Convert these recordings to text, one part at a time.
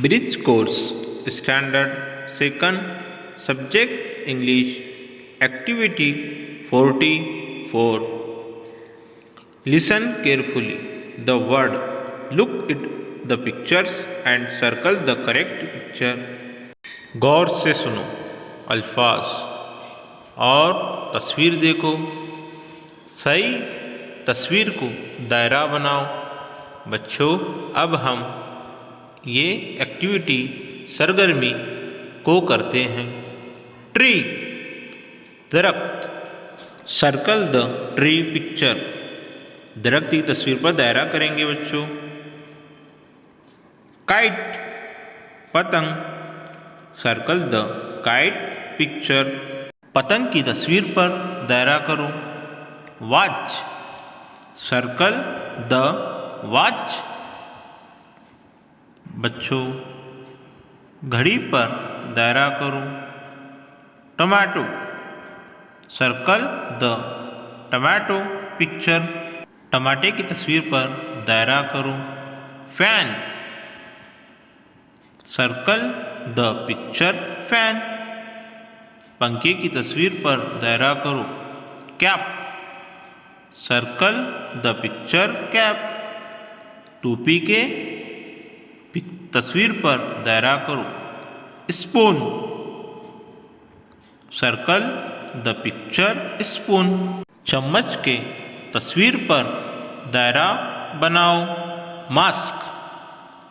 Bridge course standard second subject English activity 44 listen carefully the word look it the pictures and circle the correct picture. गौर से सुनो अल्फाज और तस्वीर देखो। सही तस्वीर को दायरा बनाओ। बच्चों अब हम ये एक्टिविटी सरगर्मी को करते हैं। ट्री दरख्त, सर्कल द ट्री पिक्चर, दरख्त की तस्वीर पर दायरा करेंगे बच्चों। काइट पतंग, सर्कल द काइट पिक्चर, पतंग की तस्वीर पर दायरा करो। Watch, circle the watch. बच्चों घड़ी पर दायरा करो। Tomato, circle the tomato picture, टमाटे की तस्वीर पर दायरा करो। Fan, circle the picture fan, पंखे की तस्वीर पर दायरा करो। Cap, circle the picture cap, टोपी के तस्वीर पर दायरा करो। Spoon, circle the picture spoon, चम्मच के तस्वीर पर दायरा बनाओ। Mask,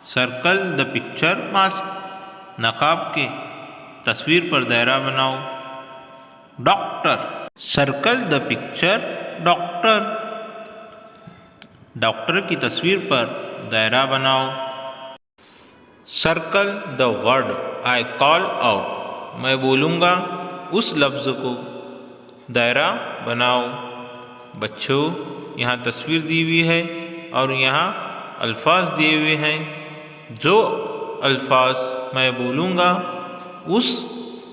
circle the picture mask, नकाब के तस्वीर पर दायरा बनाओ। Doctor, circle the picture doctor, doctor की तस्वीर पर दायरा बनाओ। Circle the word I call out, मैं बोलूँगा उस लफ्ज़ को दायरा बनाओ। बच्चों यहाँ तस्वीर दी हुई है और यहाँ अल्फाज दिए हुए हैं। जो अल्फाज मैं बोलूँगा उस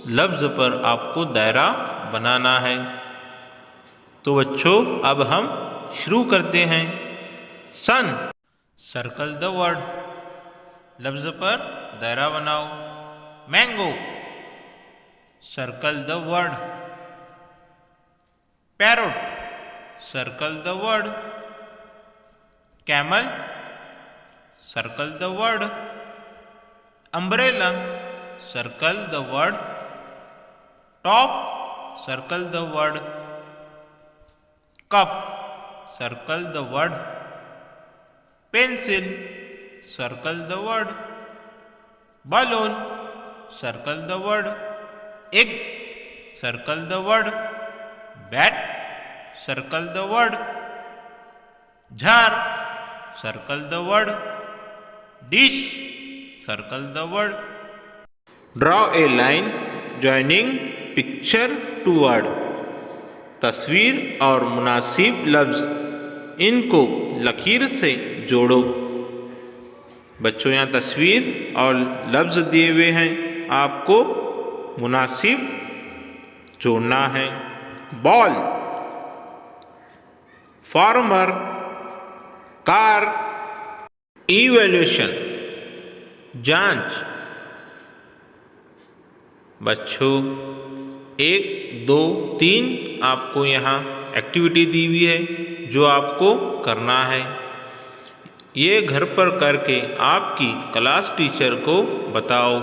लफ्ज़ पर आपको दायरा बनाना है। तो बच्चों अब हम शुरू करते हैं। सन, सर्कल द वर्ड, लफ्ज़ पर दायरा बनाओ। Mango, circle the word. Parrot, circle the word. Camel, circle the word. Umbrella, circle the word. Top, circle the word. Cup, circle the word. Pencil, circle the word. balloon, circle the word. Egg, circle the word. Bat, circle the word. Jar, circle the word. Dish, circle the word. Draw a line joining picture to word, तस्वीर और मुनासिब लफ्ज़ इनको लकीर से जोड़ो। बच्चों यहाँ तस्वीर और लफ्ज़ दिए हुए हैं, आपको मुनासिब जोड़ना है। Ball, farmer, car. इवैल्यूएशन, जांच। बच्चों 1, 2, 3 आपको यहाँ एक्टिविटी दी हुई है जो आपको करना है। ये घर पर करके आपकी क्लास टीचर को बताओ।